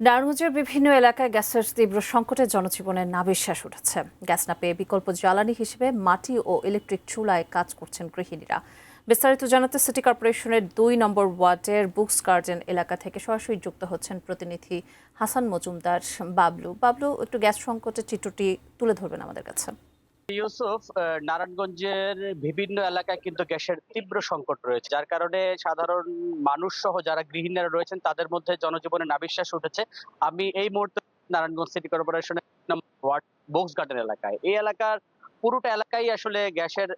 নারায়ণগঞ্জের বিভিন্ন এলাকায় গ্যাসের তীব্র সংকটে জনজীবনের নাভিশ্বাস উঠেছে। গ্যাস না পেয়ে বিকল্প জ্বালানি হিসেবে মাটি ও ইলেকট্রিক চুলায় কাজ করছেন গৃহিণীরা। বিস্তারিত জানাতে সিটি কর্পোরেশনের ২ নম্বর ওয়ার্ডের বুকস গার্ডেন এলাকা থেকে সরাসরি যুক্ত হচ্ছেন প্রতিনিধি হাসান মজুমদার। বাবলু, একটু গ্যাস সংকটের চিত্রটি তুলে ধরবেন আমাদের কাছে। ইউসুফ, নারায়ণগঞ্জের বিভিন্ন এলাকায় কিন্তু গ্যাসের তীব্র সংকট রয়েছে, যার কারণে সাধারণ মানুষ সহ যারা গৃহিণীরা রয়েছেন তাদের মধ্যে জনজীবনে নাভিশ্বাস উঠেছে। আমি এই মুহূর্তে নারায়ণগঞ্জ সিটি কর্পোরেশনের ওয়ার্ড বক্স গার্ডেন এলাকায়। এই এলাকার পুরোটা এলাকায় আসলে গ্যাসের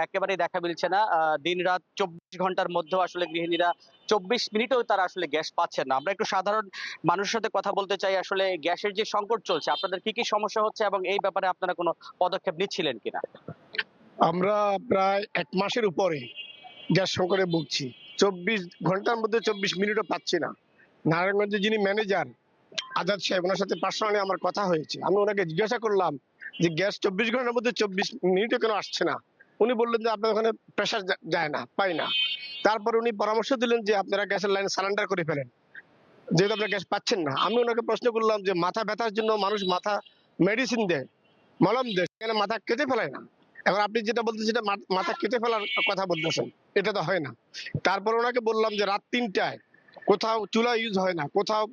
একেবারেই দেখা মিলছে না। দিন রাত ২৪ ঘন্টার মধ্যেও আসলে গৃহিণীরা ২৪ মিনিটেও তারা আসলে গ্যাস পাচ্ছেন না। আমরা একটু সাধারণ মানুষের সাথে কথা বলতে চাই, আসলে গ্যাসের যে সংকট চলছে আপনাদের কি কি সমস্যা হচ্ছে এবং এই ব্যাপারে আপনারা কোনো পদক্ষেপ নিচ্ছিলেন কিনা? আমরা প্রায় ১ মাসের উপরে গ্যাস সংকটে ভুগছি। ২৪ ঘন্টার মধ্যে ২৪ মিনিটও পাচ্ছি না। নারায়ণগঞ্জে যিনি ম্যানেজার আজাদ সাহেব, ওনার সাথে পার্সোনালি আমার কথা হয়েছে। আমি ওনাকে জিজ্ঞাসা করলাম যে গ্যাস ২৪ ঘন্টার মধ্যে ২৪ মিনিটও কেন আসছে না। উনি বললেন যে আপনার ওখানে প্রেশার যায় না, পাই না। তারপর উনি পরামর্শ দিলেন যে আপনারা গ্যাসের লাইন সারেন্ডার করে ফেলেন, যেহেতু আপনারা গ্যাস পাচ্ছেন না। আমি ওনাকে প্রশ্ন করলাম যে মাথা ব্যথার জন্য মানুষ মাথা মেডিসিন দেয়, মলম দেয়, সেখানে মাথা কেটে ফেলায় না। এবার আপনি যেটা বলতেছেন সেটা মাথা কেটে ফেলার কথা বলতেছেন, এটা তো হয় না। তারপর ওনাকে বললাম যে রাত ৩টায় কোথাও চুলা ইউজ হয় না, কোথাও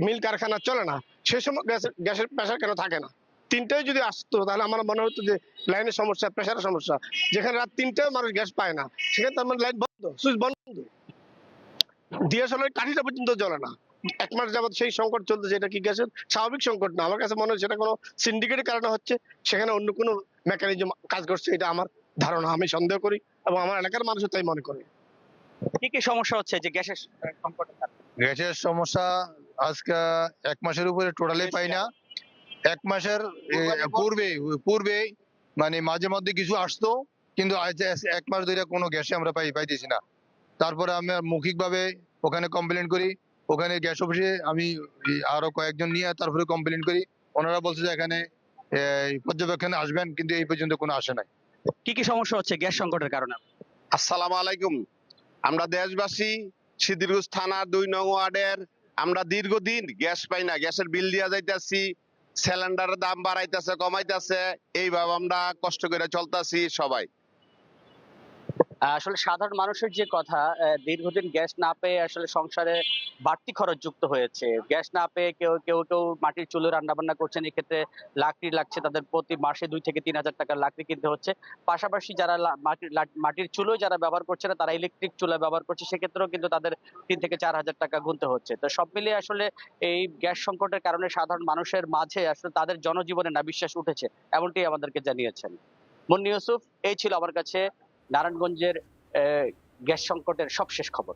মিল কারখানা চলে না, সে সময় গ্যাসের প্রেশার কেন থাকে না? ৩টায় যদি আসতো তাহলে আমার মনে হতো যে লাইনের সমস্যা, প্রেশারের সমস্যা। যেখানে রাত ৩টায় মানুষ গ্যাস পায় না, সেখানে তার মানে লাইন বন্ধ, সুইচ বন্ধ, ডিএসএলআর কাঠিটা পর্যন্ত জ্বলে না। ১ মাস যাবত সেই সংকট চলতেছে। এটা কি গ্যাসের স্বাভাবিক সংকট না, আমার কাছে মনে হয় সেটা কোনো সিন্ডিকেটের কারণে হচ্ছে, সেখানে অন্য কোনো মেকানিজম কাজ করছে, এটা আমার ধারণা। আমি সন্দেহ করি এবং আমার এলাকার মানুষও তাই মনে করে। কি কি সমস্যা হচ্ছে যে গ্যাসের সংকটের কারণে? গ্যাসের সমস্যা আজকে ১ মাসের উপরে টোটালি পাই না। ১ মাসের পূর্বে মানে মাঝে মধ্যে কিছু আসতো, কিন্তু আজ ১ মাস ধরে কোনো গ্যাসে আমরা পাইতেছি না। তারপরে আমি মৌখিকভাবে ওখানে কমপ্লেন করি, ওখানে গ্যাস অফিসে আমি আরো কয়েকজন নিয়ে তারপরে কমপ্লেন করি। ওনারা বলছে যে এখানে পর্যবেক্ষণে আসবেন, কিন্তু এই পর্যন্ত কোনো আসে নাই। কি কি সমস্যা হচ্ছে গ্যাস সংকটের কারণে? আসসালামু আলাইকুম। আমরা দেশবাসী সিদ্ধিরগঞ্জ থানার ২ নং ওয়ার্ডের আমরা দীর্ঘদিন গ্যাস পাই না। গ্যাসের বিল দিয়া যাইতাছি, সিলিন্ডারের দাম বাড়াইতেছে, কমাইতেছে, এইভাবে আমরা কষ্ট করে চলতেছি সবাই। আসলে সাধারণ মানুষের যে কথা, দীর্ঘদিন গ্যাস না পেয়ে আসলে সংসারে বাড়তি খরচ যুক্ত হয়েছে। গ্যাস না পেয়ে কেউ কেউ কেউ মাটির চুলে রান্না বান্না করছেন, এক্ষেত্রে লাকড়ি লাগছে, তাদের প্রতি মাসে ২ থেকে ৩ হাজার টাকার লাকড়ি কিনতে হচ্ছে। পাশাপাশি যারা মাটির চুলোয় যারা ব্যবহার করছে না, তারা ইলেকট্রিক চুলা ব্যবহার করছে, সেক্ষেত্রেও কিন্তু তাদের ৩ থেকে ৪ হাজার টাকা গুনতে হচ্ছে। তো সব মিলিয়ে আসলে এই গ্যাস সংকটের কারণে সাধারণ মানুষের মাঝে আসলে তাদের জনজীবনে নাভিশ্বাস উঠেছে, এমনটি আমাদেরকে জানিয়েছেন। মুন্নি ইউসুফ, এই ছিল আমার কাছে নারায়ণগঞ্জের গ্যাস সংকটের সবশেষ খবর।